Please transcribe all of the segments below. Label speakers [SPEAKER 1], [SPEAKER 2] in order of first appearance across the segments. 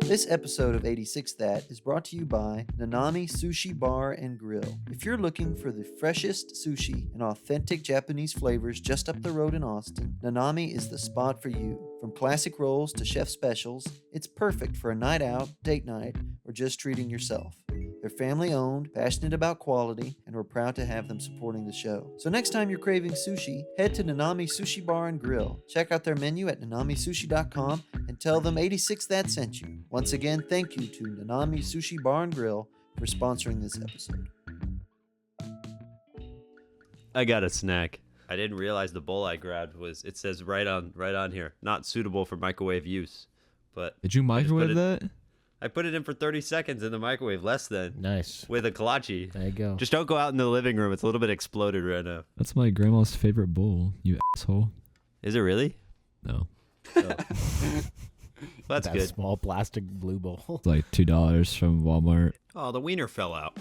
[SPEAKER 1] This episode of 86 That is brought to you by Nanami Sushi Bar and Grill. If you're looking for the freshest sushi and authentic Japanese flavors just up the road in Austin, Nanami is the spot for you. From classic rolls to chef specials, it's perfect for a night out, date night, or just treating yourself. They're family owned, passionate about quality, and we're proud to have them supporting the show. So next time you're craving sushi, head to Nanami Sushi Bar and Grill. Check out their menu at nanamisushi.com and tell them 86 That sent you. Once again, thank you to Nanami Sushi Bar and Grill for sponsoring this episode.
[SPEAKER 2] I got a snack. I didn't realize the bowl I grabbed it says right on here, not suitable for microwave use. But
[SPEAKER 3] did you microwave that?
[SPEAKER 2] I put it in for 30 seconds in the microwave, less than.
[SPEAKER 4] Nice.
[SPEAKER 2] With a kolache.
[SPEAKER 4] There you go.
[SPEAKER 2] Just don't go out in the living room. It's a little bit exploded right now.
[SPEAKER 3] That's my grandma's favorite bowl, you asshole.
[SPEAKER 2] Is it really?
[SPEAKER 3] No.
[SPEAKER 2] Oh. That's
[SPEAKER 4] that
[SPEAKER 2] good.
[SPEAKER 4] Small plastic blue bowl.
[SPEAKER 3] It's like $2 from Walmart.
[SPEAKER 2] Oh, the wiener fell out.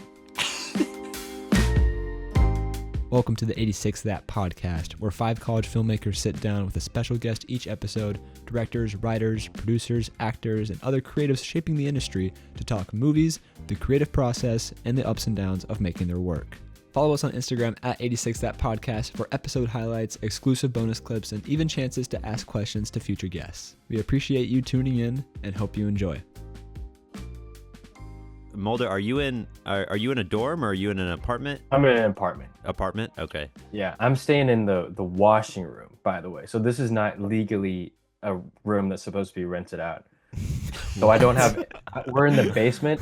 [SPEAKER 3] Welcome to the 86 That podcast, where 5 college filmmakers sit down with a special guest each episode, directors, writers, producers, actors, and other creatives shaping the industry to talk movies, the creative process, and the ups and downs of making their work. Follow us on Instagram at 86 That podcast for episode highlights, exclusive bonus clips, and even chances to ask questions to future guests. We appreciate you tuning in and hope you enjoy.
[SPEAKER 2] Mulder, are you in a dorm or are you in an apartment?
[SPEAKER 5] I'm in an apartment.
[SPEAKER 2] Apartment? Okay.
[SPEAKER 5] Yeah, I'm staying in the washing room, by the way. So this is not legally a room that's supposed to be rented out. So I don't have. We're in the basement,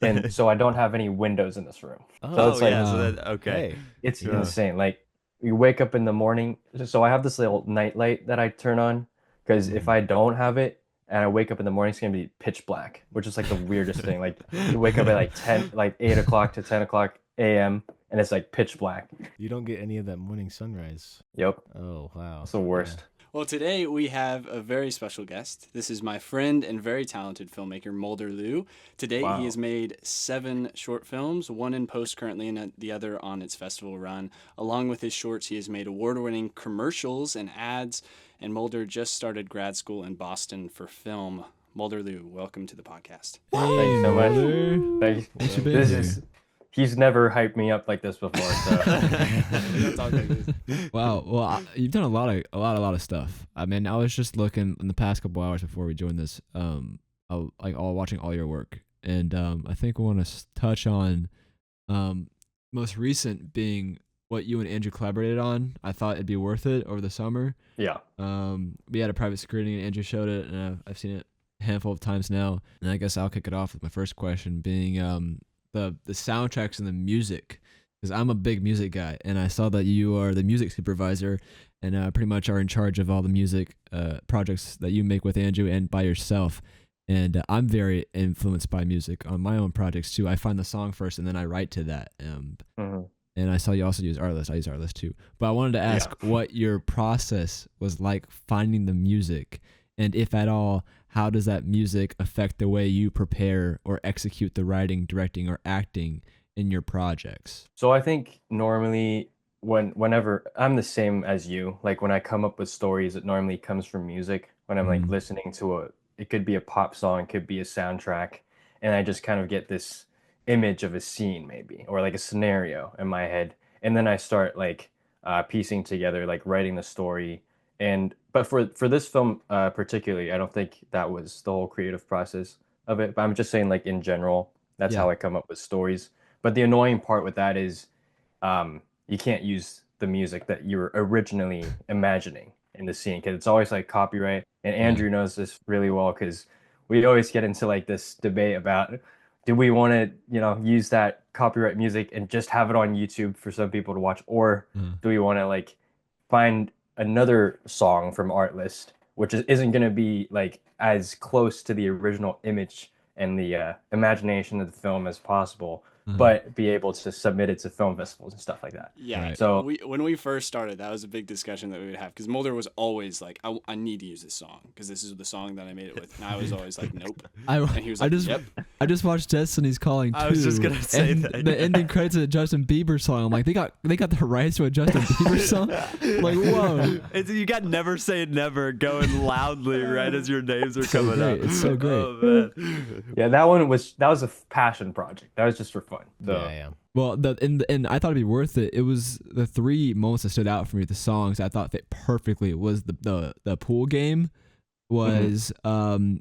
[SPEAKER 5] and so I don't have any windows in this room. So it's like,
[SPEAKER 2] okay.
[SPEAKER 5] It's insane. Like you wake up in the morning. So I have this little night light that I turn on because if I don't have it, and I wake up in the morning, it's gonna be pitch black, which is like the weirdest thing. Like you wake up at like 8 o'clock to 10 o'clock a.m. and it's like pitch black.
[SPEAKER 4] You don't get any of that morning sunrise.
[SPEAKER 5] Yep.
[SPEAKER 4] Oh, wow.
[SPEAKER 5] It's the worst.
[SPEAKER 4] Yeah.
[SPEAKER 6] Well, today we have a very special guest. This is my friend and very talented filmmaker, Mulder Liu. Today He has made 7 short films, one in post currently and the other on its festival run. Along with his shorts, he has made award-winning commercials and ads, and Mulder just started grad school in Boston for film. Mulder Liu, welcome to the podcast.
[SPEAKER 5] Thank you so much.
[SPEAKER 3] Mulder.
[SPEAKER 5] Thank you. He's never hyped me up like this before. So.
[SPEAKER 6] Don't talk like this.
[SPEAKER 3] Wow. Well, you've done a lot of stuff. I mean, I was just looking in the past couple hours before we joined this, watching all your work, and I think we want to touch on most recent being what you and Andrew collaborated on. I thought it'd be worth it over the summer.
[SPEAKER 5] Yeah.
[SPEAKER 3] We had a private screening and Andrew showed it, and I've seen it a handful of times now. And I guess I'll kick it off with my first question being the soundtracks and the music, because I'm a big music guy, and I saw that you are the music supervisor and pretty much are in charge of all the music projects that you make with Andrew and by yourself. And I'm very influenced by music on my own projects too. I find the song first and then I write to that. And I saw you also use Artlist. I use Artlist too. But I wanted to ask what your process was like finding the music, and if at all, how does that music affect the way you prepare or execute the writing, directing, or acting in your projects?
[SPEAKER 5] So I think normally whenever I'm the same as you, like when I come up with stories, it normally comes from music. When I'm like listening to it could be a pop song, could be a soundtrack, and I just kind of get this image of a scene maybe, or like a scenario in my head. And then I start like piecing together, like writing the story. But for this film particularly, I don't think that was the whole creative process of it. But I'm just saying, like in general, that's how I come up with stories. But the annoying part with that is you can't use the music that you were originally imagining in the scene, because it's always like copyright. And Andrew knows this really well, because we always get into like this debate about, do we want to, use that copyright music and just have it on YouTube for some people to watch, or do we want to like find another song from Artlist, which isn't going to be like as close to the original image and the imagination of the film as possible, but be able to submit it to film festivals and stuff like that.
[SPEAKER 6] Yeah.
[SPEAKER 3] Right.
[SPEAKER 5] So
[SPEAKER 6] when we first started, that was a big discussion that we would have, because Mulder was always like, I need to use this song because this is the song that I made it with. And I was always like, nope. And he was like, yep.
[SPEAKER 3] I just watched Destiny's Calling 2.
[SPEAKER 2] I was just gonna say
[SPEAKER 3] and
[SPEAKER 2] that.
[SPEAKER 3] the ending credits of a Justin Bieber song. I'm like, they got the rights to a Justin Bieber song. Like, whoa.
[SPEAKER 2] You got Never Say Never going loudly right as your names are coming
[SPEAKER 3] great.
[SPEAKER 2] up.
[SPEAKER 3] It's so great.
[SPEAKER 2] Oh, man.
[SPEAKER 5] Yeah, that was a passion project. That was just for fun. So.
[SPEAKER 4] Yeah.
[SPEAKER 3] Well, and I thought it'd be worth it. It was the three moments that stood out for me. The songs I thought fit perfectly was the pool game, was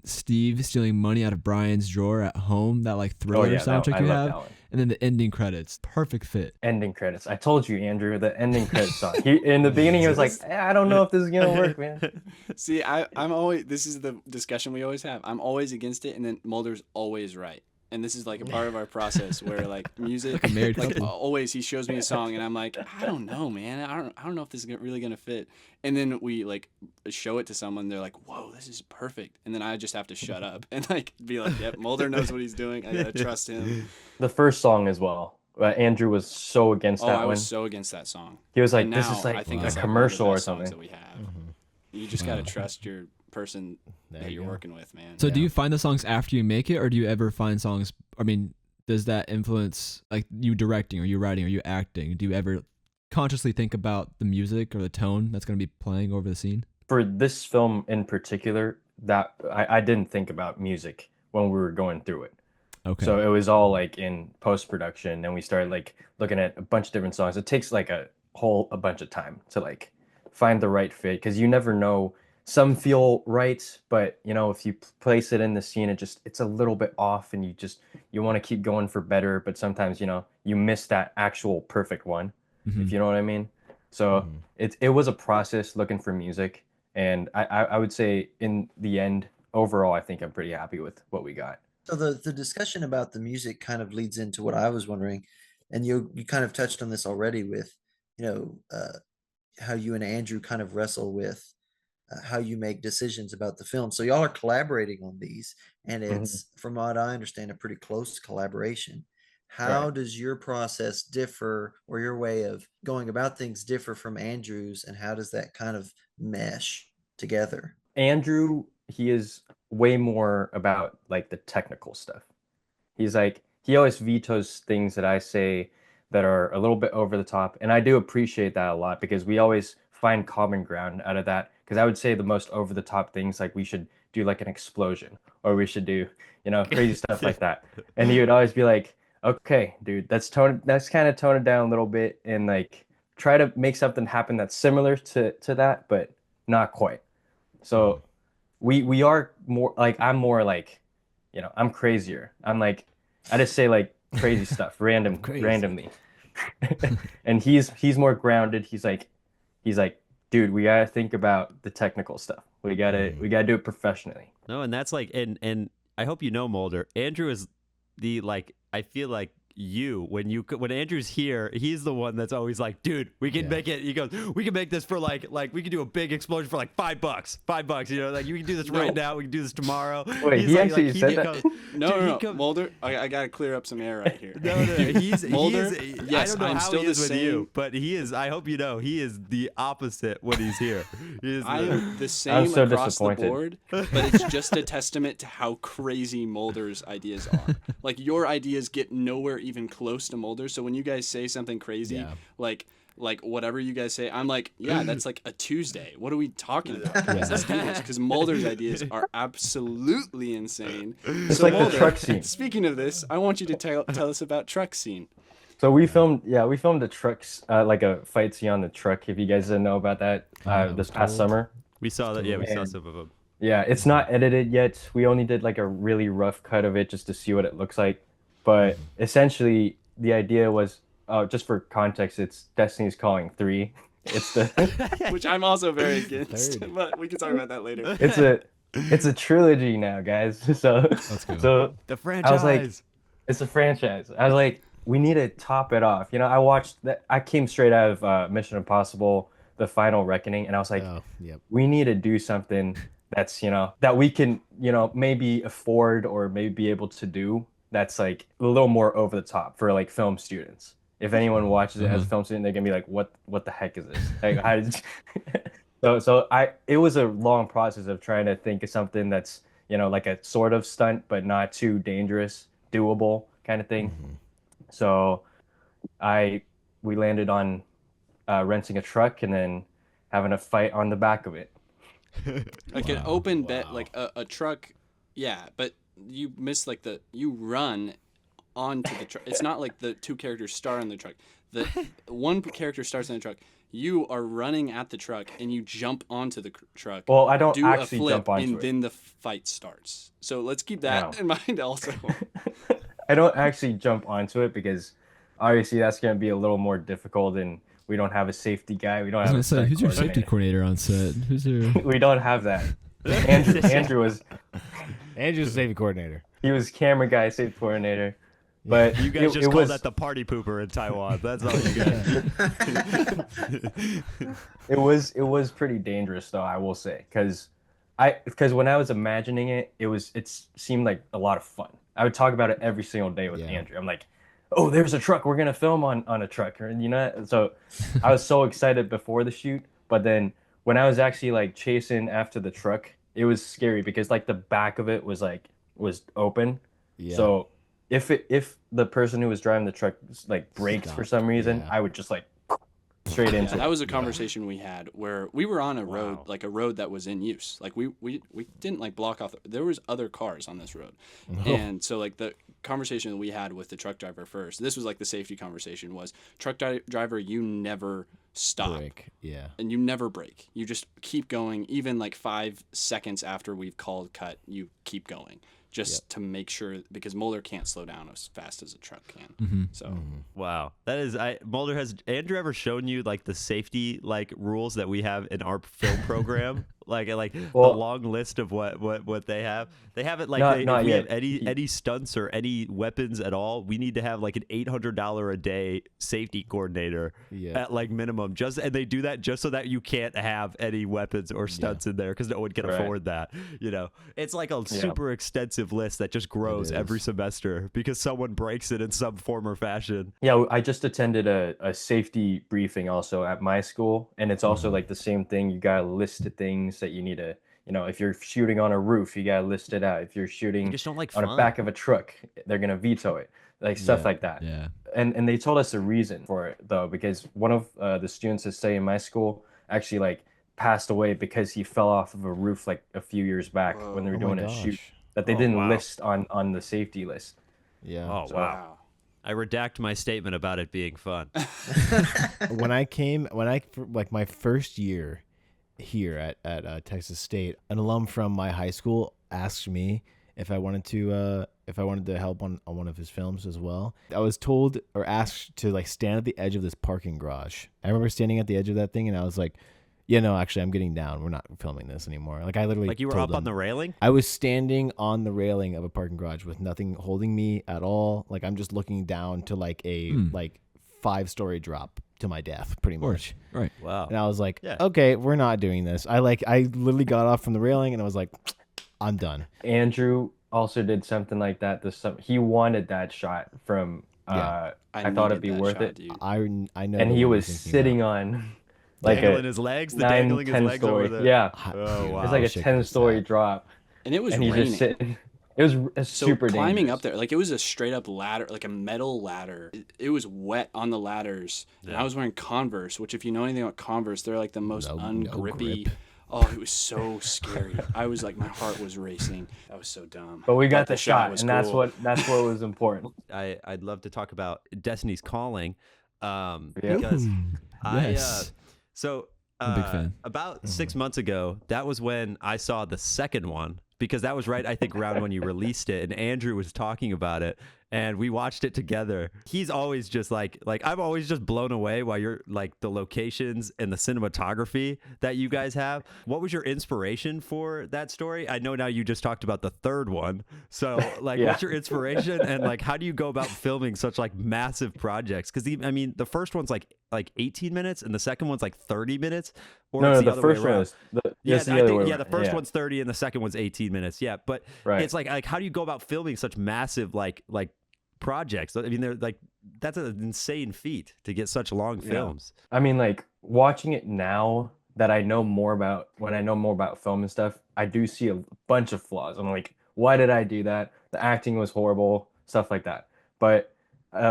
[SPEAKER 3] Steve stealing money out of Brian's drawer at home, that like thriller soundtrack you have, and then the ending credits, perfect fit.
[SPEAKER 5] Ending credits. I told you, Andrew, the ending credits song. In the beginning, he was like, I don't know if this is gonna work, man.
[SPEAKER 6] See, I'm always. This is the discussion we always have. I'm always against it, and then Mulder's always right. And this is like a part of our process where like music,
[SPEAKER 3] Like a married
[SPEAKER 6] like
[SPEAKER 3] couple.
[SPEAKER 6] always he shows me a song and I'm like, I don't know, man. I don't know if this is really gonna fit. And then we like show it to someone. They're like, whoa, this is perfect. And then I just have to shut up and like be like, yep, Mulder knows what he's doing. I gotta trust him.
[SPEAKER 5] The first song as well. Andrew was so against that
[SPEAKER 6] I
[SPEAKER 5] one.
[SPEAKER 6] was so against that song.
[SPEAKER 5] He was like,
[SPEAKER 6] And
[SPEAKER 5] this
[SPEAKER 6] now
[SPEAKER 5] is like
[SPEAKER 6] I think
[SPEAKER 5] a
[SPEAKER 6] that's
[SPEAKER 5] commercial
[SPEAKER 6] one
[SPEAKER 5] or
[SPEAKER 6] of the best songs
[SPEAKER 5] something.
[SPEAKER 6] that we have. You just gotta trust your person that you're working with, man.
[SPEAKER 3] So do you find the songs after you make it, or do you ever find songs? I mean, does that influence like you directing, or you writing, or you acting? Do you ever consciously think about the music or the tone that's going to be playing over the scene?
[SPEAKER 5] For this film in particular, that I didn't think about music when we were going through it.
[SPEAKER 3] Okay.
[SPEAKER 5] So it was all like in post-production, and we started like looking at a bunch of different songs. It takes like a bunch of time to like find the right fit, because you never know. Some feel right, but you know, if you place it in the scene, it's a little bit off, and you want to keep going for better, but sometimes, you know, you miss that actual perfect one, if you know what I mean. So it was a process looking for music, and I would say in the end, overall, I think I'm pretty happy with what we got.
[SPEAKER 1] So the discussion about the music kind of leads into what I was wondering, and you kind of touched on this already with, how you and Andrew kind of wrestle with how you make decisions about the film. So y'all are collaborating on these, and it's, from what I understand, a pretty close collaboration. How does your process differ, or your way of going about things differ from Andrew's, and how does that kind of mesh together?
[SPEAKER 5] Andrew, he is way more about like the technical stuff. He's like, he always vetoes things that I say that are a little bit over the top, and I do appreciate that a lot, because we always find common ground out of that. Because I would say the most over the top things, like we should do like an explosion, or we should do, crazy stuff like that. And he would always be like, okay, dude, let's kind of tone it down a little bit, and like try to make something happen that's similar to that, but not quite. So we are more like, I'm more like, I'm crazier. I'm like, I just say like crazy stuff randomly. And he's more grounded. He's like, dude, we gotta think about the technical stuff. We gotta do it professionally.
[SPEAKER 2] No, and that's like, and I hope you know, Mulder, Andrew is the, like, I feel like when Andrew's here, he's the one that's always like, dude, we can make it. He goes, we can make this for like we can do a big explosion for like $5, like you can do this right now. We can do this tomorrow.
[SPEAKER 5] Wait, he actually said that?
[SPEAKER 6] No, Mulder, I gotta clear up some air right here.
[SPEAKER 2] No, he's
[SPEAKER 6] Mulder.
[SPEAKER 2] Yes, I don't know
[SPEAKER 6] I'm
[SPEAKER 2] how
[SPEAKER 6] still
[SPEAKER 2] he is
[SPEAKER 6] the
[SPEAKER 2] with
[SPEAKER 6] same.
[SPEAKER 2] you, but he is. I hope you know, he is the opposite when he's here.
[SPEAKER 6] I am the
[SPEAKER 5] I'm
[SPEAKER 6] same
[SPEAKER 5] so
[SPEAKER 6] across the
[SPEAKER 5] disappointed.
[SPEAKER 6] board, but it's just a testament to how crazy Mulder's ideas are. Like, your ideas get nowhere even close to Mulder. So when you guys say something crazy, like whatever you guys say, I'm like, yeah, that's like a Tuesday. What are we talking about? Guys? Let's do this, because Mulder's ideas are absolutely insane.
[SPEAKER 5] It's
[SPEAKER 6] So
[SPEAKER 5] like
[SPEAKER 6] Mulder,
[SPEAKER 5] the truck scene.
[SPEAKER 6] Speaking of this, I want you to tell us about truck scene.
[SPEAKER 5] So we filmed the trucks, like a fight scene on the truck. If you guys didn't know about that, this past summer.
[SPEAKER 2] We saw that. Yeah, we saw some of them.
[SPEAKER 5] Yeah, it's not edited yet. We only did like a really rough cut of it just to see what it looks like. But essentially, the idea was, just for context, it's Destiny's Calling 3. It's the
[SPEAKER 6] Which I'm also very against, but we can talk about that later.
[SPEAKER 5] it's a trilogy now, guys. So
[SPEAKER 2] The franchise.
[SPEAKER 5] I was like, it's a franchise. I was like, we need to top it off. I watched that. I came straight out of Mission Impossible: The Final Reckoning, and I was like, we need to do something that's that we can maybe afford, or maybe be able to do, that's like a little more over the top for like film students. If anyone watches it as a film student, they're gonna be like, what the heck is this? Like, how did it was a long process of trying to think of something that's like a sort of stunt, but not too dangerous, doable kind of thing. So we landed on renting a truck and then having a fight on the back of it.
[SPEAKER 6] Like an open bed, like a truck. Yeah, but you miss like you run onto the truck. It's not like the two characters start on the truck. The one character starts on the truck. You are running at the truck and you jump onto the truck.
[SPEAKER 5] Well, I don't
[SPEAKER 6] do
[SPEAKER 5] actually
[SPEAKER 6] a flip,
[SPEAKER 5] jump onto
[SPEAKER 6] and
[SPEAKER 5] it.
[SPEAKER 6] then the fight starts. So let's keep that in mind also.
[SPEAKER 5] I don't actually jump onto it because obviously that's going to be a little more difficult, and we don't have a safety guy. We don't have a
[SPEAKER 3] Say, who's your safety coordinator on set? Who's your?
[SPEAKER 5] We don't have that. Andrew was
[SPEAKER 4] Andrew's the safety coordinator.
[SPEAKER 5] he was camera guy, safety coordinator. But
[SPEAKER 2] You guys just call that the party pooper in Taiwan. That's all you guys.
[SPEAKER 5] it was pretty dangerous though, I will say, because when I was imagining it, it seemed like a lot of fun. I would talk about it every single day with Andrew. I'm like, oh, there's a truck. We're gonna film on a truck, or So I was so excited before the shoot, but then when I was actually like chasing after the truck, it was scary because like the back of it was open.
[SPEAKER 4] Yeah.
[SPEAKER 5] So if the person who was driving the truck like brakes for some reason, I would just like straight into it.
[SPEAKER 6] That was a conversation we had where we were on a road, like a road that was in use. Like we didn't like block off. There was other cars on this road. And so like the conversation that we had with the truck driver first, this was like the safety conversation, was truck driver, you never stop.
[SPEAKER 4] Break. Yeah.
[SPEAKER 6] And you never break. You just keep going. Even like 5 seconds after we've called cut, you keep going. Just to make sure, because Mulder can't slow down as fast as a truck can. So
[SPEAKER 2] Wow, that is. Mulder, has Andrew ever shown you like the safety like rules that we have in our film program? like the long list of what they have. They have it like
[SPEAKER 5] not
[SPEAKER 2] if we
[SPEAKER 5] yet.
[SPEAKER 2] have any stunts or any weapons at all, we need to have like an $800 a day safety coordinator at like minimum. And they do that just so that you can't have any weapons or stunts in there because no one can afford that. It's like a super extensive list that just grows every semester because someone breaks it in some form or fashion.
[SPEAKER 5] Yeah, I just attended a safety briefing also at my school, and it's also like the same thing. You gotta list the things that you need to, if you're shooting on a roof, you gotta list it out. If you're shooting
[SPEAKER 2] just don't like
[SPEAKER 5] on
[SPEAKER 2] fun.
[SPEAKER 5] the back of a truck, they're gonna veto it, like stuff like that.
[SPEAKER 3] Yeah.
[SPEAKER 5] And they told us a reason for it though, because one of the students that stay in my school actually like passed away because he fell off of a roof like a few years back when they were doing a shoot that they didn't list on the safety list.
[SPEAKER 4] Yeah.
[SPEAKER 2] Oh, wow. I redact my statement about it being fun.
[SPEAKER 4] Like my first year here at Texas State, an alum from my high school asked me if I wanted to help on one of his films as well. I was told or asked to like stand at the edge of this parking garage. I remember standing at the edge of that thing and I was like, yeah, no, actually, I'm getting down. We're not filming this anymore. Like I literally
[SPEAKER 2] like you were
[SPEAKER 4] told
[SPEAKER 2] up on
[SPEAKER 4] them.
[SPEAKER 2] the railing?
[SPEAKER 4] I was standing on the railing of a parking garage with nothing holding me at all. Like I'm just looking down to like a 5-story drop to my death, pretty much.
[SPEAKER 3] Right.
[SPEAKER 2] Wow.
[SPEAKER 4] And I was like, okay, we're not doing this. I literally got off from the railing and I was like, I'm done.
[SPEAKER 5] Andrew also did something like that. He wanted that shot from. I thought it'd be worth it.
[SPEAKER 6] Dude.
[SPEAKER 4] I know.
[SPEAKER 5] And he was sitting on. Like
[SPEAKER 2] dangling his legs, dangling his legs
[SPEAKER 5] story.
[SPEAKER 2] over the.
[SPEAKER 5] Yeah.
[SPEAKER 2] Oh wow.
[SPEAKER 5] It's like a 10-story drop.
[SPEAKER 6] And it was
[SPEAKER 5] and he's
[SPEAKER 6] raining.
[SPEAKER 5] just sitting. It was
[SPEAKER 6] So
[SPEAKER 5] super
[SPEAKER 6] climbing
[SPEAKER 5] dangerous.
[SPEAKER 6] up there, like it was a straight up ladder, like a metal ladder. It was wet on the ladders, and I was wearing Converse, which if you know anything about Converse, they're like the most ungrippy.
[SPEAKER 4] grip.
[SPEAKER 6] Oh, it was so scary. I was like, my heart was racing. That was so dumb.
[SPEAKER 5] But we got
[SPEAKER 6] the
[SPEAKER 5] the shot,
[SPEAKER 6] was
[SPEAKER 5] and
[SPEAKER 6] cool.
[SPEAKER 5] that's what was important.
[SPEAKER 2] I'd love to talk about Destiny's Calling,
[SPEAKER 5] Yeah.
[SPEAKER 2] because
[SPEAKER 3] Yes.
[SPEAKER 2] so
[SPEAKER 3] I'm a big fan.
[SPEAKER 2] about 6 months ago, that was when I saw the second one, because that was right, I think, around when you released it, and Andrew was talking about it, and we watched it together. He's always just like I'm always just blown away by your like the locations and the cinematography that you guys have. What was your inspiration for that story? I know now you just talked about the third one, so like what's your inspiration, and like how do you go about filming such like massive projects? Because I mean the first one's like 18 minutes and the second one's like 30 minutes, or
[SPEAKER 5] No,
[SPEAKER 2] it's
[SPEAKER 5] the
[SPEAKER 2] other
[SPEAKER 5] first
[SPEAKER 2] way
[SPEAKER 5] one
[SPEAKER 2] around.
[SPEAKER 5] was the
[SPEAKER 2] Yeah,
[SPEAKER 5] it's the
[SPEAKER 2] I
[SPEAKER 5] other
[SPEAKER 2] think,
[SPEAKER 5] way
[SPEAKER 2] the
[SPEAKER 5] around.
[SPEAKER 2] first one's 30 and the second one's 18 minutes. Yeah, but it's like how do you go about filming such massive like projects? I mean, they're like that's an insane feat to get such long films.
[SPEAKER 5] I mean, like watching it now that I know more about film and stuff, I do see a bunch of flaws. I'm like, why did I do that? The acting was horrible. stuff like that. But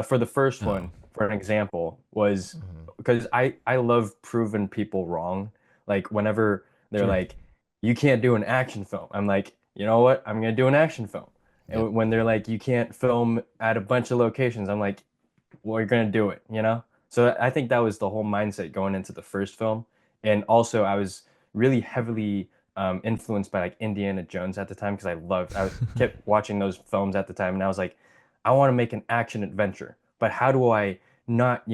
[SPEAKER 5] for the first
[SPEAKER 3] Oh.
[SPEAKER 5] one, for an example, was
[SPEAKER 4] Mhm.
[SPEAKER 5] because I love proving people wrong. Like whenever they're
[SPEAKER 3] Sure.
[SPEAKER 5] like, you can't do an action film, I'm like, you know what? I'm gonna do an action film.
[SPEAKER 4] Yep.
[SPEAKER 5] And when they're like, you can't film at a bunch of locations, I'm like, well, you're gonna do it, you know? So I think that was the whole mindset going into the first film. And also I was really heavily influenced by like Indiana Jones at the time because I kept watching those films at the time, and I was like, I want to make an action adventure, but how do I not,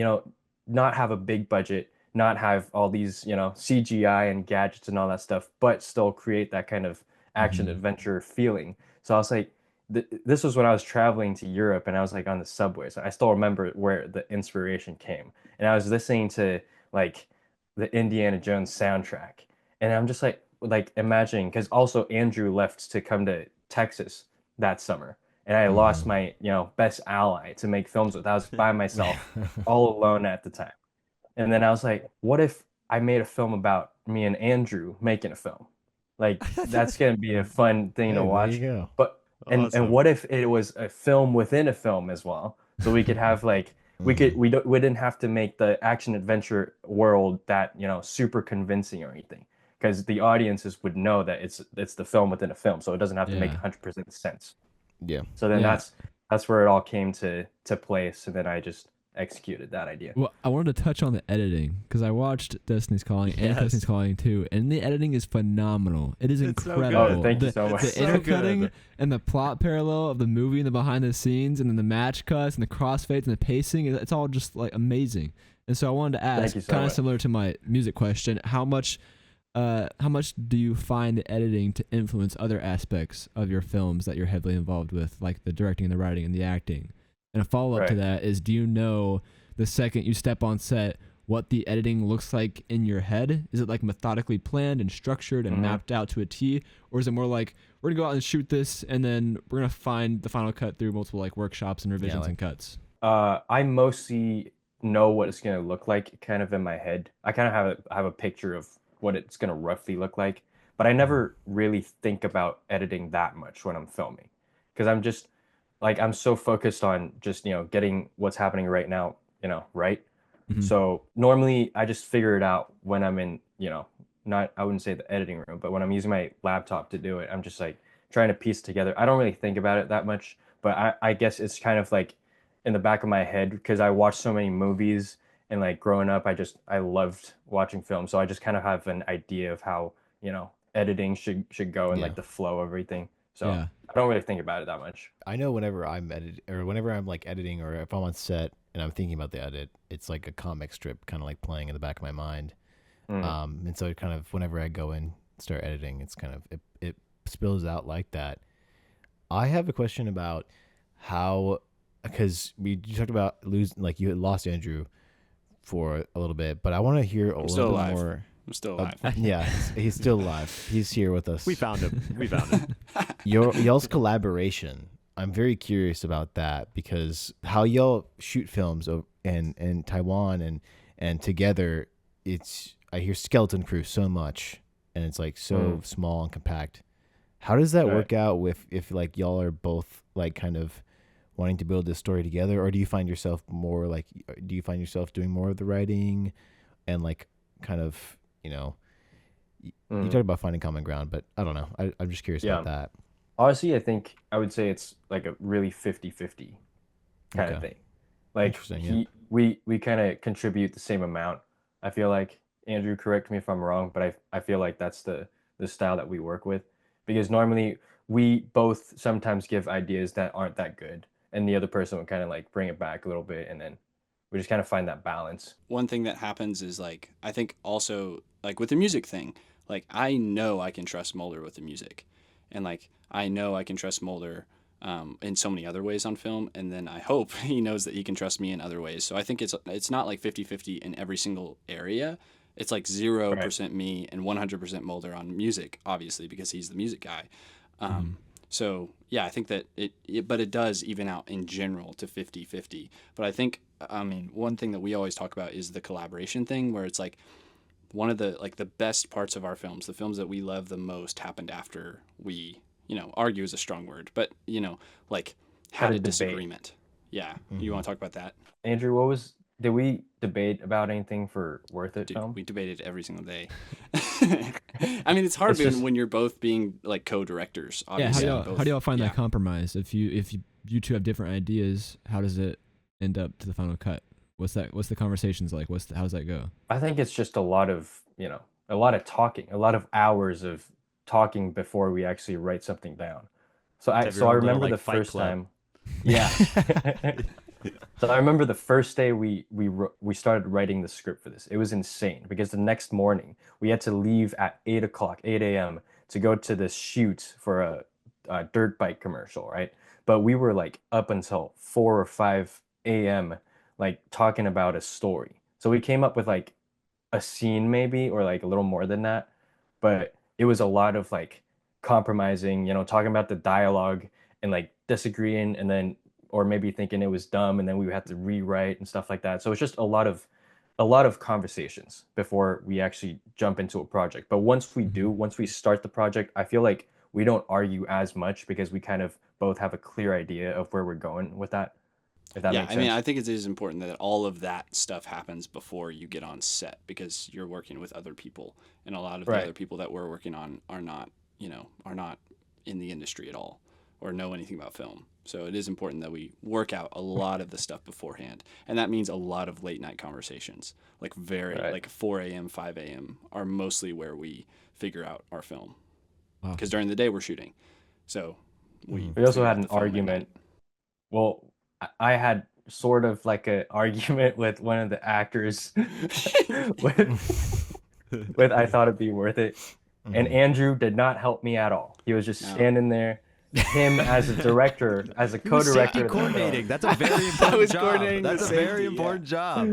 [SPEAKER 5] not have a big budget, not have all these, CGI and gadgets and all that stuff, but still create that kind of action
[SPEAKER 3] Mhm.
[SPEAKER 5] adventure feeling. So I was like, this was when I was traveling to Europe and I was like on the subway. So I still remember where the inspiration came. And I was listening to like the Indiana Jones soundtrack. And I'm just like imagining, because also Andrew left to come to Texas that summer. And I lost
[SPEAKER 4] Mhm.
[SPEAKER 5] my, best ally to make films with. I was by myself, all alone at the time. And then I was like, what if I made a film about me and Andrew making a film? Like that's gonna be a fun thing to
[SPEAKER 4] Hey, there you
[SPEAKER 5] watch.
[SPEAKER 4] go.
[SPEAKER 5] But and
[SPEAKER 2] Awesome.
[SPEAKER 5] what if it was a film within a film as well? So we could have like
[SPEAKER 4] Mhm.
[SPEAKER 5] we didn't have to make the action adventure world that, super convincing or anything. Because the audiences would know that it's the film within a film, so it doesn't have to make
[SPEAKER 3] Yeah.
[SPEAKER 5] 100% sense.
[SPEAKER 4] Yeah.
[SPEAKER 5] So then
[SPEAKER 3] Yeah.
[SPEAKER 5] that's where it all came to place, and then I just executed that idea.
[SPEAKER 3] Well, I wanted to touch on the editing because I watched Destiny's Calling and
[SPEAKER 2] Yes.
[SPEAKER 3] Destiny's Calling 2, and the editing is phenomenal. It is
[SPEAKER 2] It's so
[SPEAKER 3] incredible.
[SPEAKER 5] Oh, thank you
[SPEAKER 3] the,
[SPEAKER 5] so much.
[SPEAKER 3] the
[SPEAKER 2] It's so
[SPEAKER 3] intercutting
[SPEAKER 2] good.
[SPEAKER 3] and the plot parallel of the movie and the behind the scenes and then the match cuts and the crossfades and the pacing, it's all just like amazing. And so I wanted to ask,
[SPEAKER 5] you so
[SPEAKER 3] kind of
[SPEAKER 5] much.
[SPEAKER 3] similar to my music question, how much do you find the editing to influence other aspects of your films that you're heavily involved with, like the directing and the writing and the acting? And a follow-up to
[SPEAKER 5] Right.
[SPEAKER 3] that is, do you know the second you step on set what the editing looks like in your head? Is it like methodically planned and structured and
[SPEAKER 5] Mhm.
[SPEAKER 3] mapped out to a T? Or is it more like, we're gonna go out and shoot this and then we're gonna find the final cut through multiple like workshops and revisions
[SPEAKER 4] like-
[SPEAKER 3] and cuts?
[SPEAKER 5] I mostly know what it's gonna look like kind of in my head. I kind of have a picture of what it's gonna roughly look like, but I never really think about editing that much when I'm filming, because I'm just like I'm so focused on just getting what's happening right now, right.
[SPEAKER 3] Mhm.
[SPEAKER 5] So normally I just figure it out when I'm in, not I wouldn't say the editing room, but when I'm using my laptop to do it, I'm just like trying to piece together. I don't really think about it that much, but I guess it's kind of like in the back of my head because I watched so many movies, and like growing up I loved watching films. So I just kind of have an idea of how, editing should go and
[SPEAKER 4] Yeah.
[SPEAKER 5] like the flow of everything. So
[SPEAKER 3] Yeah.
[SPEAKER 5] I don't really think about it that much.
[SPEAKER 4] I know whenever whenever I'm like editing, or if I'm on set and I'm thinking about the edit, it's like a comic strip kind of like playing in the back of my mind.
[SPEAKER 5] Mm.
[SPEAKER 4] And so it kind of, whenever I go in, start editing, it's kind of, it spills out like that. I have a question about how, because you talked about losing, like you had lost Andrew for a little bit, but I want to hear a
[SPEAKER 6] still
[SPEAKER 4] little bit
[SPEAKER 6] alive.
[SPEAKER 4] more.
[SPEAKER 6] I'm still alive.
[SPEAKER 4] Yeah, he's still alive. He's here with us.
[SPEAKER 2] We found him. We found him.
[SPEAKER 4] Y'all's collaboration. I'm very curious about that, because how y'all shoot films in Taiwan and together, I hear Skeleton Crew so much, and it's like so small and compact. How does that
[SPEAKER 5] Right.
[SPEAKER 4] work out with, if like y'all are both like kind of wanting to build this story together, or do you find yourself doing more of the writing and like kind of, you talked about finding common ground, but I don't know. I'm just curious about that.
[SPEAKER 5] Honestly, I think I would say it's like a really 50-50 kind of
[SPEAKER 4] Okay.
[SPEAKER 5] thing. Like
[SPEAKER 4] Interesting, yeah.
[SPEAKER 5] we kind of contribute the same amount. I feel like, Andrew, correct me if I'm wrong, but I feel like that's the style that we work with, because normally we both sometimes give ideas that aren't that good, and the other person would kind of like bring it back a little bit, and then we just kind of find that balance.
[SPEAKER 6] One thing that happens is like I think also like with the music thing, like I know I can trust Mulder with the music, and like I know I can trust Mulder in so many other ways on film, and then I hope he knows that he can trust me in other ways. So I think it's not like 50-50 in every single area. It's like 0% me and 100% Mulder on music, obviously, because he's the music guy. So yeah, I think that but it does even out in general to 50-50. But I think, I mean, one thing that we always talk about is the collaboration thing, where it's like one of the best parts of our films, the films that we love the most, happened after we, argue is a strong word, but like had a
[SPEAKER 5] debate.
[SPEAKER 6] disagreement. Yeah, you want to talk about that?
[SPEAKER 5] Andrew, did we debate about anything for Worth It
[SPEAKER 6] Dude,
[SPEAKER 5] film?
[SPEAKER 6] we debated every single day. I mean, it's hard
[SPEAKER 5] It's just-
[SPEAKER 6] when you're both being like co-directors.
[SPEAKER 3] Yeah,
[SPEAKER 6] Obviously,
[SPEAKER 3] how do y'all find
[SPEAKER 6] yeah.
[SPEAKER 3] that compromise? If you two have different ideas, how does it end up to the final cut? What's the conversations like? How does that go?
[SPEAKER 5] I think it's just a lot of talking, a lot of hours of talking before we actually write something down. So I
[SPEAKER 2] Have your own little,
[SPEAKER 5] remember
[SPEAKER 2] like,
[SPEAKER 5] the
[SPEAKER 2] Fight
[SPEAKER 5] first
[SPEAKER 2] Club.
[SPEAKER 5] time. Yeah. So I remember the first day we started writing the script for this. It was insane because the next morning we had to leave at 8 a.m. to go to this shoot for a dirt bike commercial, right? But we were like up until 4 or 5 a.m. like talking about a story. So we came up with like a scene maybe, or like a little more than that, but it was a lot of like compromising, talking about the dialogue and like disagreeing, and then or maybe thinking it was dumb, and then we would have to rewrite and stuff like that. So it's just a lot of conversations before we actually jump into a project. But once we start the project, I feel like we don't argue as much because we kind of both have a clear idea of where we're going with that. If that
[SPEAKER 6] Yeah,
[SPEAKER 5] makes
[SPEAKER 6] I
[SPEAKER 5] sense.
[SPEAKER 6] mean, I think it is important that all of that stuff happens before you get on set, because you're working with other people, and a lot of the
[SPEAKER 5] Right.
[SPEAKER 6] other people that we're working on are not in the industry at all or know anything about film. So it is important that we work out a lot of the stuff beforehand, and that means a lot of late night conversations, like
[SPEAKER 5] Right.
[SPEAKER 6] like 4 a.m., 5 a.m. are mostly where we figure out our film,
[SPEAKER 3] Wow.
[SPEAKER 6] because during the day we're shooting. So
[SPEAKER 5] We also
[SPEAKER 6] figure
[SPEAKER 5] had
[SPEAKER 6] out
[SPEAKER 5] an
[SPEAKER 6] the film at
[SPEAKER 5] argument.
[SPEAKER 6] night.
[SPEAKER 5] Well, I had sort of like an argument with one of the actors with I thought it'd be worth it. And Andrew did not help me at all. He was just
[SPEAKER 6] No.
[SPEAKER 5] standing there. Him as a director, as a
[SPEAKER 2] He was
[SPEAKER 5] co-director
[SPEAKER 2] safety
[SPEAKER 5] of the film.
[SPEAKER 2] coordinating. That's a very important
[SPEAKER 6] was
[SPEAKER 2] job.
[SPEAKER 6] coordinating the
[SPEAKER 2] That's a
[SPEAKER 6] safety,
[SPEAKER 2] very
[SPEAKER 6] yeah.
[SPEAKER 2] important job.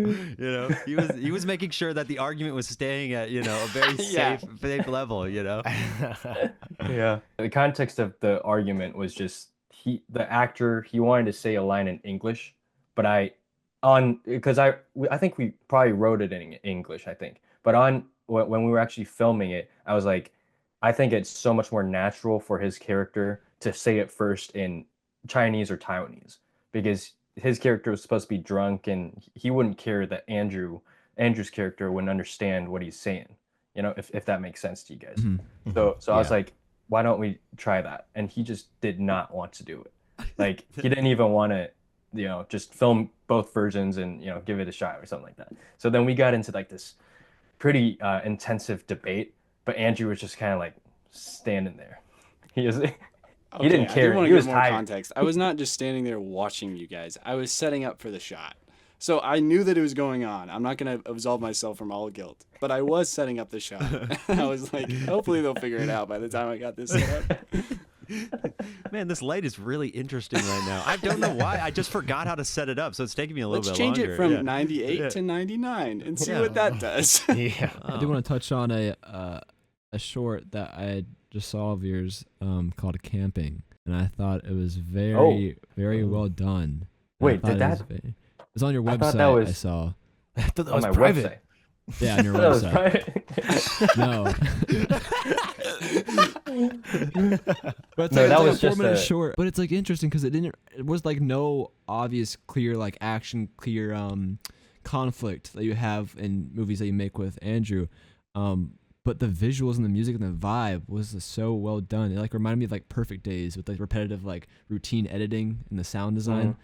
[SPEAKER 2] He was making sure that the argument was staying at a very
[SPEAKER 6] Yeah.
[SPEAKER 2] safe level.
[SPEAKER 5] Yeah. The context of the argument was just the actor, he wanted to say a line in English, but because I think we probably wrote it in English, I think. But when we were actually filming it, I was like, I think it's so much more natural for his character to say it first in Chinese or Taiwanese, because his character was supposed to be drunk and he wouldn't care that Andrew's character wouldn't understand what he's saying, if that makes sense to you guys. So I was
[SPEAKER 4] Yeah.
[SPEAKER 5] like, why don't we try that? And he just did not want to do it. Like he didn't even want to, just film both versions and, give it a shot or something like that. So then we got into like this pretty intensive debate, but Andrew was just kind of like standing there. He didn't
[SPEAKER 6] I
[SPEAKER 5] care.
[SPEAKER 6] do want
[SPEAKER 5] He
[SPEAKER 6] to
[SPEAKER 5] was
[SPEAKER 6] give more
[SPEAKER 5] tired.
[SPEAKER 6] context. I was not just standing there watching you guys. I was setting up for the shot. So I knew that it was going on. I'm not going to absolve myself from all guilt, but I was setting up the shot. I was like, hopefully they'll figure it out by the time I got this set up.
[SPEAKER 2] Man, this light is really interesting right now. I don't know why. I just forgot how to set it up, so it's taking me a little
[SPEAKER 6] Let's
[SPEAKER 2] bit
[SPEAKER 6] change
[SPEAKER 2] longer.
[SPEAKER 6] it from
[SPEAKER 2] Yeah.
[SPEAKER 6] 98
[SPEAKER 2] Yeah.
[SPEAKER 6] to 99 and see
[SPEAKER 2] Yeah.
[SPEAKER 6] what that does.
[SPEAKER 4] Yeah.
[SPEAKER 3] I do want to touch on a short that I just saw of yours called Camping, and I thought it was very well done. And I
[SPEAKER 5] Wait,
[SPEAKER 3] thought
[SPEAKER 5] did that?
[SPEAKER 3] it was on your
[SPEAKER 5] I
[SPEAKER 3] website.
[SPEAKER 5] thought that was-
[SPEAKER 3] I saw.
[SPEAKER 4] I thought that
[SPEAKER 5] On
[SPEAKER 4] was
[SPEAKER 5] my
[SPEAKER 4] private.
[SPEAKER 5] website.
[SPEAKER 3] Yeah, on your
[SPEAKER 5] That was
[SPEAKER 3] website.
[SPEAKER 5] private.
[SPEAKER 3] No. But it's
[SPEAKER 5] No,
[SPEAKER 3] like,
[SPEAKER 5] that
[SPEAKER 3] it's like
[SPEAKER 5] was
[SPEAKER 3] a
[SPEAKER 5] just
[SPEAKER 3] 4-minute
[SPEAKER 5] a-
[SPEAKER 3] short. But it's like interesting because it was like no obvious clear like action clear conflict that you have in movies that you make with Andrew. But the visuals and the music and the vibe was just so well done. It like reminded me of like Perfect Days with like repetitive like routine editing and the sound design.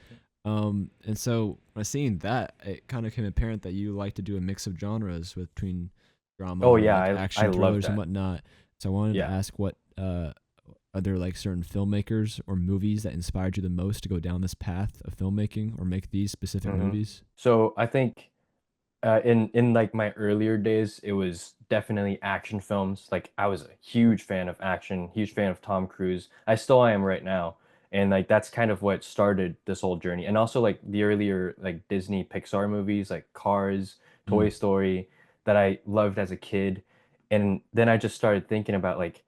[SPEAKER 3] And so when I seen that, it kind of became apparent that you like to do a mix of genres between drama,
[SPEAKER 5] Oh,
[SPEAKER 3] and,
[SPEAKER 5] yeah,
[SPEAKER 3] like,
[SPEAKER 5] I
[SPEAKER 3] action
[SPEAKER 5] love
[SPEAKER 3] thrillers
[SPEAKER 5] that.
[SPEAKER 3] and whatnot. So I wanted
[SPEAKER 5] Yeah.
[SPEAKER 3] to ask what are there like certain filmmakers or movies that inspired you the most to go down this path of filmmaking or make these specific movies?
[SPEAKER 5] So I think in like my earlier days, it was definitely action films. Like I was a huge fan of action, huge fan of Tom Cruise. I still am right now. And like that's kind of what started this whole journey. And also like the earlier like Disney Pixar movies like Cars, Toy Story that I loved as a kid. And then I just started thinking about like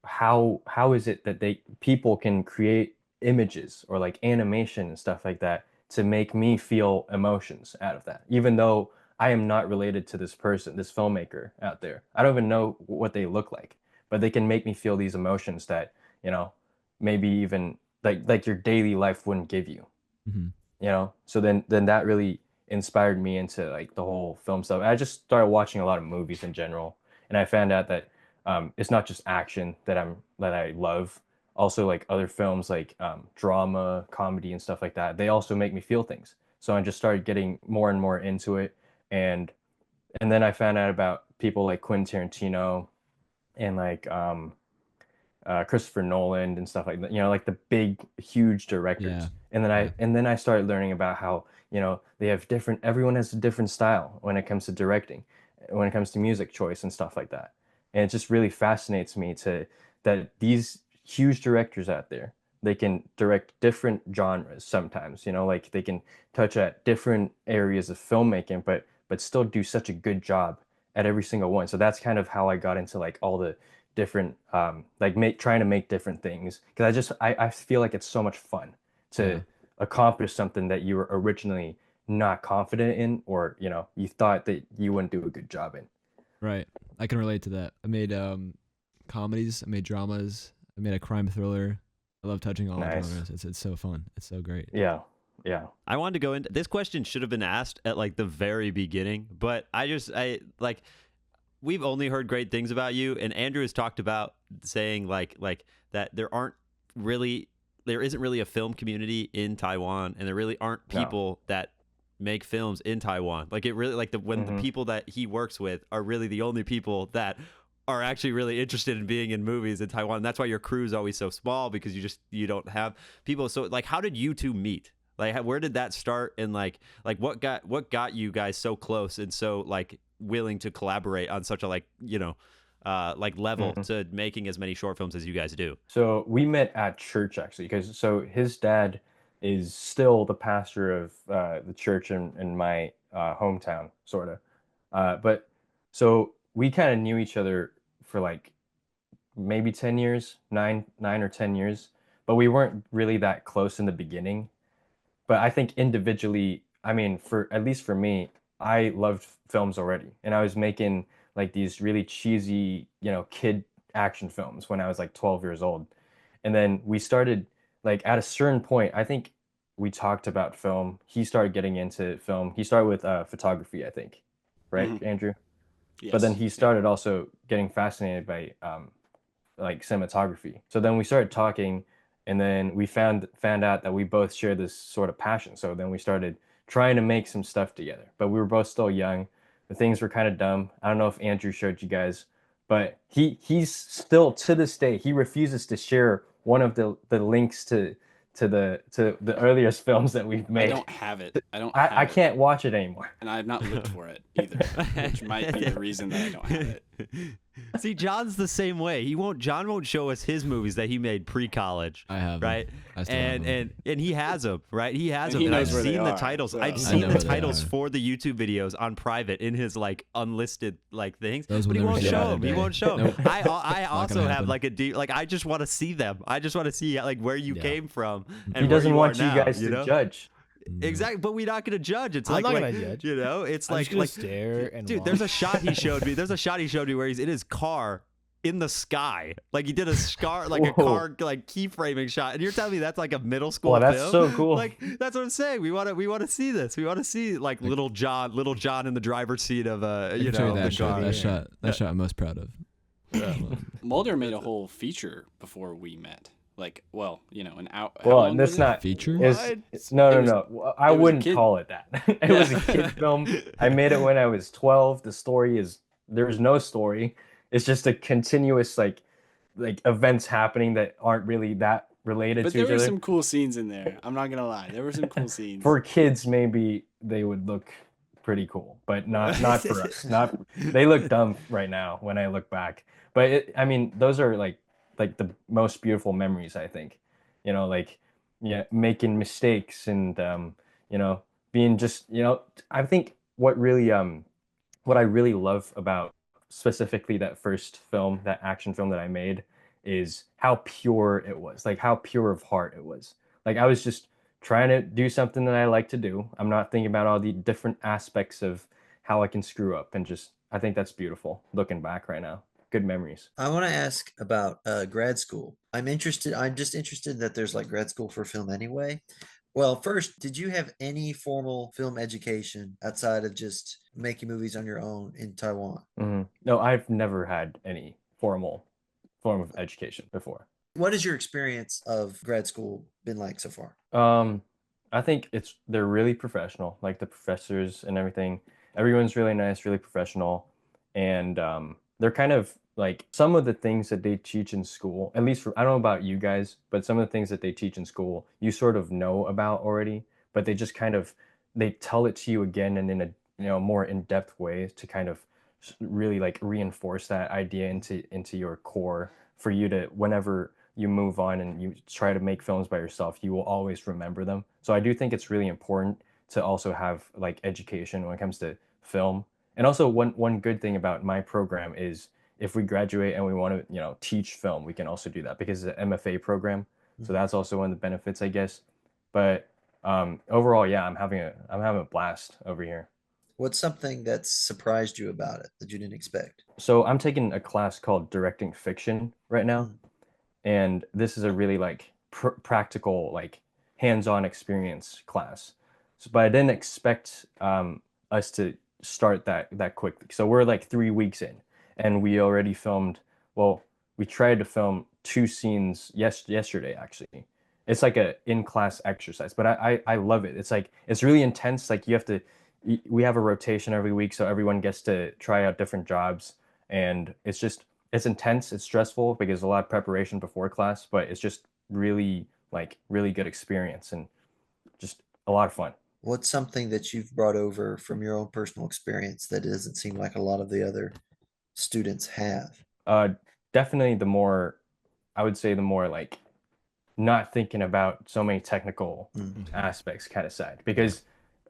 [SPEAKER 5] how is it that people can create images or like animation and stuff like that to make me feel emotions out of that, even though I am not related to this person, this filmmaker out there. I don't even know what they look like, but they can make me feel these emotions that maybe even like your daily life wouldn't give you.
[SPEAKER 3] Mm-hmm.
[SPEAKER 5] You know, so then that really inspired me into like the whole film stuff. I just started watching a lot of movies in general, and I found out that it's not just action that I love. Also, like other films like drama, comedy, and stuff like that. They also make me feel things. So I just started getting more and more into it, and then I found out about people like Quentin Tarantino and like Christopher Nolan and stuff like that. You know, like the big, huge
[SPEAKER 3] Yeah.
[SPEAKER 5] directors. And then I started learning about how, you know, they have different. Everyone has a different style when it comes to directing, when it comes to music choice and stuff like that. And it just really fascinates me to that these huge directors out there, they can direct different genres sometimes. You know, like they can touch at different areas of filmmaking, but still do such a good job at every single one. So that's kind of how I got into like all the different like trying to make different things, because I feel like it's so much fun to accomplish something that you were originally not confident in, or you know, you thought that you wouldn't do a good job in.
[SPEAKER 3] Right. I can relate to that. I made comedies, I made dramas, I made a crime thriller. I love touching all
[SPEAKER 5] Nice.
[SPEAKER 3] genres. It's so fun. It's so great.
[SPEAKER 5] Yeah.
[SPEAKER 2] I wanted to go into this question should have been asked at like the very beginning, but I like we've only heard great things about you, and Andrew has talked about saying like that there isn't really a film community in Taiwan, and there really aren't people that make films in Taiwan. Like it really the people that he works with are really the only people that are actually really interested in being in movies in Taiwan. And that's why your crew is always so small, because you don't have people. So like, how did you two meet? Like, where did that start? And like what got you guys so close and so like willing to collaborate on such a like level to making as many short films as you guys do?
[SPEAKER 5] So we met at church actually, because so his dad is still the pastor of the church in my hometown, sort of. But so we kind of knew each other for like maybe 10 years, 9 or 10 years, but we weren't really that close in the beginning. But I think individually, I mean, for at least for me, I loved films already, and I was making like these really cheesy, you know, kid action films when I was like 12 years old. And then we started like at a certain point, I think we talked about film. He started getting into film. He started with photography, I think, right, Andrew? But then
[SPEAKER 6] Yes.
[SPEAKER 5] he started also getting fascinated by like cinematography. So then we started talking, and then we found out that we both shared this sort of passion. So then we started trying to make some stuff together. But we were both still young. The things were kind of dumb. I don't know if Andrew showed you guys, but he's still to this day he refuses to share one of the links to the earliest films that we've made.
[SPEAKER 6] I don't have it. I
[SPEAKER 5] can't watch it anymore.
[SPEAKER 6] And I have not looked for it either, which might be the reason that I don't have it.
[SPEAKER 2] See, John's the same way. John won't show us his movies that he made pre-college.
[SPEAKER 3] I have
[SPEAKER 2] right, and he has them, right? He has them.
[SPEAKER 6] He
[SPEAKER 2] And
[SPEAKER 6] knows
[SPEAKER 2] I've
[SPEAKER 6] where they
[SPEAKER 2] seen the
[SPEAKER 6] are,
[SPEAKER 2] titles.
[SPEAKER 6] so.
[SPEAKER 2] I've
[SPEAKER 3] I
[SPEAKER 2] seen
[SPEAKER 3] know
[SPEAKER 2] the
[SPEAKER 3] where they
[SPEAKER 2] titles
[SPEAKER 3] are.
[SPEAKER 2] for the YouTube videos on private in his like unlisted like things,
[SPEAKER 3] Those
[SPEAKER 2] but
[SPEAKER 3] will
[SPEAKER 2] he
[SPEAKER 3] never
[SPEAKER 2] won't
[SPEAKER 3] see
[SPEAKER 2] show
[SPEAKER 3] the
[SPEAKER 2] them. He
[SPEAKER 3] day.
[SPEAKER 2] won't show them.
[SPEAKER 3] Nope.
[SPEAKER 2] I also
[SPEAKER 3] gonna
[SPEAKER 2] have
[SPEAKER 3] happen.
[SPEAKER 2] like a deep like I just want to see them. I just want to see like where you
[SPEAKER 3] Yeah.
[SPEAKER 2] came from. And
[SPEAKER 5] He
[SPEAKER 2] where
[SPEAKER 5] doesn't
[SPEAKER 2] you
[SPEAKER 5] want
[SPEAKER 2] are
[SPEAKER 5] you
[SPEAKER 2] now,
[SPEAKER 5] guys
[SPEAKER 2] you
[SPEAKER 5] to
[SPEAKER 2] know?
[SPEAKER 5] judge.
[SPEAKER 2] Exactly, but we're not gonna judge. It's
[SPEAKER 4] I'm
[SPEAKER 2] like,
[SPEAKER 4] not
[SPEAKER 2] like
[SPEAKER 4] gonna judge.
[SPEAKER 2] you know, it's
[SPEAKER 4] I'm
[SPEAKER 2] like
[SPEAKER 4] just gonna
[SPEAKER 2] like
[SPEAKER 4] stare and
[SPEAKER 2] dude,
[SPEAKER 4] watch.
[SPEAKER 2] there's a shot he showed me. There's a shot he showed me where he's in his car in the sky. Like he did a scar, like a
[SPEAKER 5] Whoa.
[SPEAKER 2] car, like keyframing shot. And you're telling me that's like a middle school
[SPEAKER 5] Well, that's
[SPEAKER 2] film?
[SPEAKER 5] so cool.
[SPEAKER 2] Like that's what I'm saying. We want to see this. We want to see like little John in the driver's seat of
[SPEAKER 3] I can show you
[SPEAKER 2] the
[SPEAKER 3] that shot.
[SPEAKER 2] car.
[SPEAKER 3] That shot I'm most proud of.
[SPEAKER 6] Mulder made a whole feature before we met. Like, well, you know, an hour. how
[SPEAKER 5] Well,
[SPEAKER 6] long was
[SPEAKER 5] that's
[SPEAKER 6] it?
[SPEAKER 5] not
[SPEAKER 3] Feature?
[SPEAKER 5] no,
[SPEAKER 6] It was-
[SPEAKER 5] no. I
[SPEAKER 6] it was a
[SPEAKER 5] wouldn't
[SPEAKER 6] kid-
[SPEAKER 5] call it that. It was a kid film. I made it when I was 12. The story is there's no story. It's just a continuous like events happening that aren't really that related
[SPEAKER 6] But
[SPEAKER 5] to
[SPEAKER 6] there
[SPEAKER 5] each
[SPEAKER 6] were
[SPEAKER 5] other.
[SPEAKER 6] some cool scenes in there. I'm not gonna lie. There were some cool scenes.
[SPEAKER 5] For kids, maybe they would look pretty cool, but not for us. Not they look dumb right now when I look back. But I mean, those are like the most beautiful memories, I think. You know, like making mistakes and you know, being just, you know, I think what I really love about specifically that first film, that action film that I made, is how pure it was. Like how pure of heart it was. Like I was just trying to do something that I like to do. I'm not thinking about all the different aspects of how I can screw up, and just I think that's beautiful looking back right now. good memories.
[SPEAKER 1] I want to ask about grad school. I'm interested. I'm just interested that there's like grad school for film anyway. Well, first, did you have any formal film education outside of just making movies on your own in Taiwan?
[SPEAKER 5] No, I've never had any formal form of education before.
[SPEAKER 1] What has your experience of grad school been like so far?
[SPEAKER 5] I think they're really professional, like the professors and everything. Everyone's really nice, really professional, and they're kind of like some of the things that they teach in school. At least I don't know about you guys, but some of the things that they teach in school, you sort of know about already, but they just kind of they tell it to you again and in a more in-depth way to kind of really like reinforce that idea into your core for you to whenever you move on and you try to make films by yourself, you will always remember them. So I do think it's really important to also have like education when it comes to film. And also one good thing about my program is if we graduate and we want to, teach film, we can also do that because it's an MFA program. So that's also one of the benefits, I guess. But overall, yeah, I'm having a blast over here.
[SPEAKER 1] What's something that surprised you about it that you didn't expect?
[SPEAKER 5] So I'm taking a class called directing fiction right now. And this is a really like practical, like hands-on experience class. So, but I didn't expect us to start that quickly. So we're like 3 weeks in, and we already filmed. Well, we tried to film 2 scenes yesterday actually. It's like a in-class exercise, but I love it. It's like it's really intense. Like we have a rotation every week, so everyone gets to try out different jobs, and it's intense, it's stressful because a lot of preparation before class, but it's just really good experience and just a lot of fun.
[SPEAKER 1] What's something that you've brought over from your own personal experience that doesn't seem like a lot of the other students have?
[SPEAKER 5] Definitely I would say the more like not thinking about so many technical aspects kind of side, because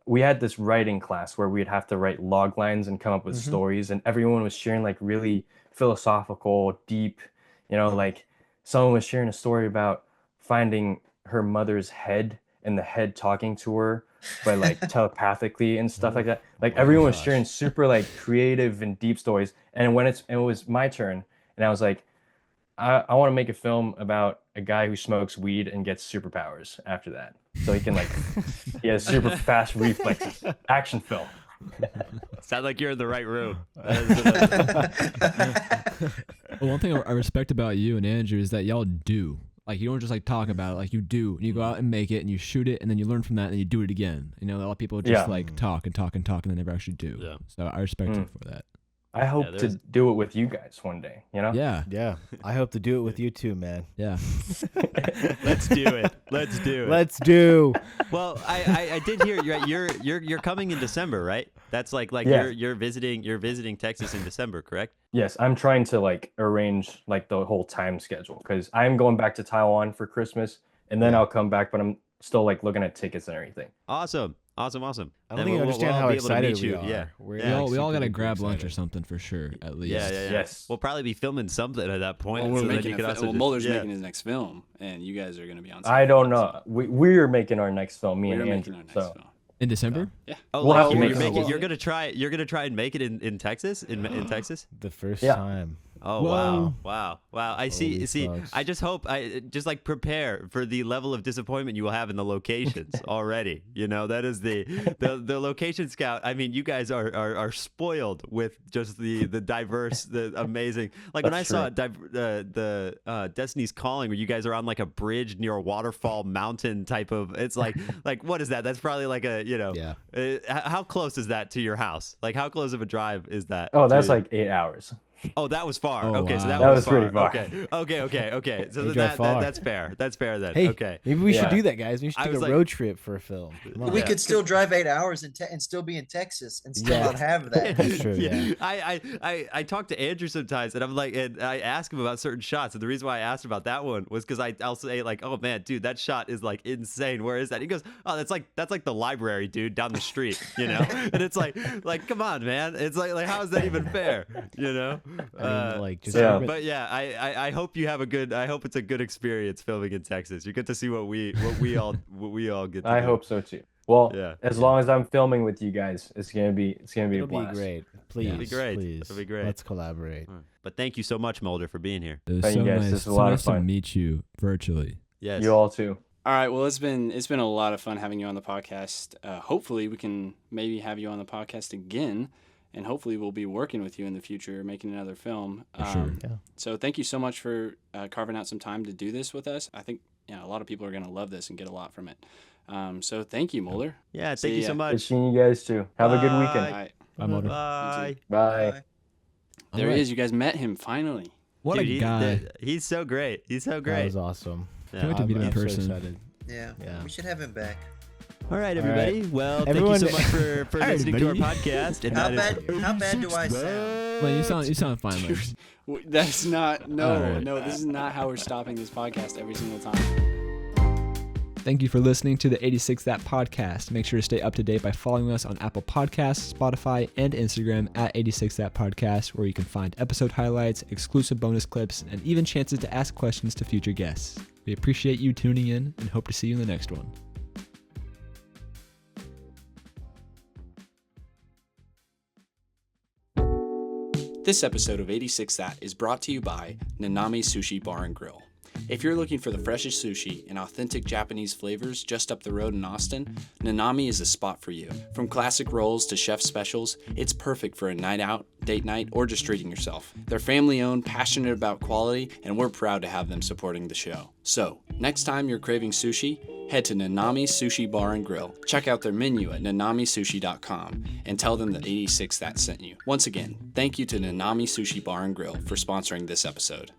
[SPEAKER 5] we had this writing class where we'd have to write log lines and come up with stories, and everyone was sharing like really philosophical, deep, like someone was sharing a story about finding her mother's head and the head talking to her, but like telepathically and stuff like that. Like everyone was sharing super like creative and deep stories. And when it was my turn, and I was like, I want to make a film about a guy who smokes weed and gets superpowers after that. So he can he has super fast reflexes. Action film.
[SPEAKER 2] Sounds like you're in the right room.
[SPEAKER 3] Well, one thing I respect about you and Andrew is that y'all do. Like, you don't just like talk about it, like you do. You go out and make it and you shoot it and then you learn from that and you do it again. A lot of people just like talk and talk and talk and they never actually do. Yeah. So I respect you for that.
[SPEAKER 5] I hope to do it with you guys one day,
[SPEAKER 3] Yeah.
[SPEAKER 4] I hope to do it with you too, man.
[SPEAKER 3] Yeah.
[SPEAKER 2] Let's do it. Let's do it.
[SPEAKER 4] Let's do.
[SPEAKER 2] Well, I did hear you're coming in December, right? That's like you're visiting Texas in December, correct?
[SPEAKER 5] Yes, I'm trying to like arrange like the whole time schedule because I'm going back to Taiwan for Christmas and then I'll come back, but I'm still like looking at tickets and everything.
[SPEAKER 2] Awesome.
[SPEAKER 4] I don't think you understand how excited we are.
[SPEAKER 2] Yeah.
[SPEAKER 3] We all got to grab lunch or something for sure, at least.
[SPEAKER 2] Yeah.
[SPEAKER 5] Yes.
[SPEAKER 2] We'll probably be filming something at that point.
[SPEAKER 6] Well, Mulder's making his next film, and you guys are going to be on set.
[SPEAKER 5] I don't know. We're making our next film, me and Andrew.
[SPEAKER 3] In December?
[SPEAKER 6] Yeah.
[SPEAKER 2] Oh, you're gonna try and make it in Texas? In Texas?
[SPEAKER 4] The first time.
[SPEAKER 2] Oh,
[SPEAKER 3] Whoa.
[SPEAKER 2] wow. I see.
[SPEAKER 4] Smokes.
[SPEAKER 2] I just hope just like prepare for the level of disappointment you will have in the locations already. That is the location scout. I mean, you guys are spoiled with just the diverse, the amazing. Like when I saw the Destiny's Calling, where you guys are on like a bridge near a waterfall mountain type of. It's like what is that? That's probably like a how close is that to your house? Like how close of a drive is that?
[SPEAKER 5] Oh, that's like 8 hours.
[SPEAKER 2] Oh, that was far.
[SPEAKER 3] Oh,
[SPEAKER 2] okay,
[SPEAKER 3] wow.
[SPEAKER 2] so that
[SPEAKER 5] was
[SPEAKER 2] far.
[SPEAKER 5] pretty far.
[SPEAKER 2] Okay. So that's fair. That's fair then.
[SPEAKER 4] Hey,
[SPEAKER 2] okay.
[SPEAKER 4] maybe we should do that, guys. We should
[SPEAKER 2] I
[SPEAKER 4] take a
[SPEAKER 2] was
[SPEAKER 4] road trip for a film. Come on.
[SPEAKER 1] We could still drive 8 hours and still be in Texas and still not have that.
[SPEAKER 4] That's true. Yeah.
[SPEAKER 2] I talk to Andrew sometimes, and I'm like, and I ask him about certain shots, and the reason why I asked about that one was because I'll say like, oh man, dude, that shot is like insane. Where is that? He goes, oh, that's like the library, dude, down the street, and it's like come on, man, it's like how is that even fair, But yeah, I hope you have I hope it's a good experience filming in Texas. You get to see what we all get to
[SPEAKER 5] I
[SPEAKER 2] do.
[SPEAKER 5] hope so too. Well,
[SPEAKER 2] Yeah.
[SPEAKER 5] as long as I'm filming with you guys, it's gonna be a
[SPEAKER 4] It'll be
[SPEAKER 5] blast.
[SPEAKER 4] great. Please,
[SPEAKER 2] It'll be great.
[SPEAKER 4] please.
[SPEAKER 2] It'll be great.
[SPEAKER 4] Let's collaborate.
[SPEAKER 2] But thank you so much, Mulder, for being here.
[SPEAKER 3] It was
[SPEAKER 5] Thank
[SPEAKER 3] so
[SPEAKER 5] you guys.
[SPEAKER 3] nice.
[SPEAKER 5] This is a
[SPEAKER 3] So
[SPEAKER 5] lot of
[SPEAKER 3] nice to
[SPEAKER 5] fun.
[SPEAKER 3] meet you virtually.
[SPEAKER 2] Yes.
[SPEAKER 5] You all too.
[SPEAKER 6] All right, well, it's been a lot of fun having you on the podcast. Hopefully, we can maybe have you on the podcast again, and hopefully, we'll be working with you in the future, making another film.
[SPEAKER 3] For sure.
[SPEAKER 4] Yeah.
[SPEAKER 6] So, thank you so much for carving out some time to do this with us. I think a lot of people are going to love this and get a lot from it. So, thank you, Mulder.
[SPEAKER 2] Yeah,
[SPEAKER 6] See
[SPEAKER 2] thank you
[SPEAKER 6] ya.
[SPEAKER 2] so
[SPEAKER 5] Good
[SPEAKER 2] much.
[SPEAKER 5] seeing you guys too. Have a good
[SPEAKER 6] All
[SPEAKER 5] weekend.
[SPEAKER 6] right,
[SPEAKER 3] Bye, Mulder.
[SPEAKER 2] Bye.
[SPEAKER 5] Bye.
[SPEAKER 6] there he is. You guys met him finally.
[SPEAKER 3] What
[SPEAKER 2] Dude,
[SPEAKER 3] a guy.
[SPEAKER 2] He's so great. He's so
[SPEAKER 4] That
[SPEAKER 2] great.
[SPEAKER 4] was awesome.
[SPEAKER 3] Can't wait to meet him in
[SPEAKER 4] I'm so
[SPEAKER 3] person.
[SPEAKER 4] excited.
[SPEAKER 1] Yeah.
[SPEAKER 4] Yeah.
[SPEAKER 1] We should have him back.
[SPEAKER 2] All right,
[SPEAKER 4] All
[SPEAKER 2] everybody. Well,
[SPEAKER 4] Everyone-
[SPEAKER 2] thank you so much for
[SPEAKER 3] All right,
[SPEAKER 2] listening to our
[SPEAKER 3] everybody.
[SPEAKER 2] podcast. And
[SPEAKER 1] How
[SPEAKER 2] that is-
[SPEAKER 1] bad do I sound?
[SPEAKER 3] Well, you sound fine, Lex.
[SPEAKER 6] That's not, no,
[SPEAKER 3] All right.
[SPEAKER 6] no, this is not how we're stopping this podcast every single time.
[SPEAKER 3] Thank you for listening to the 86 That podcast. Make sure to stay up to date by following us on Apple Podcasts, Spotify, and Instagram at 86 That podcast, where you can find episode highlights, exclusive bonus clips, and even chances to ask questions to future guests. We appreciate you tuning in and hope to see you in the next one.
[SPEAKER 6] This episode of 86 That is brought to you by Nanami Sushi Bar and Grill. If you're looking for the freshest sushi and authentic Japanese flavors just up the road in Austin, Nanami is the spot for you. From classic rolls to chef specials, it's perfect for a night out, date night, or just treating yourself. They're family owned, passionate about quality, and we're proud to have them supporting the show. So, next time you're craving sushi, head to Nanami Sushi Bar and Grill. Check out their menu at nanamisushi.com and tell them that 86 That sent you. Once again, thank you to Nanami Sushi Bar and Grill for sponsoring this episode.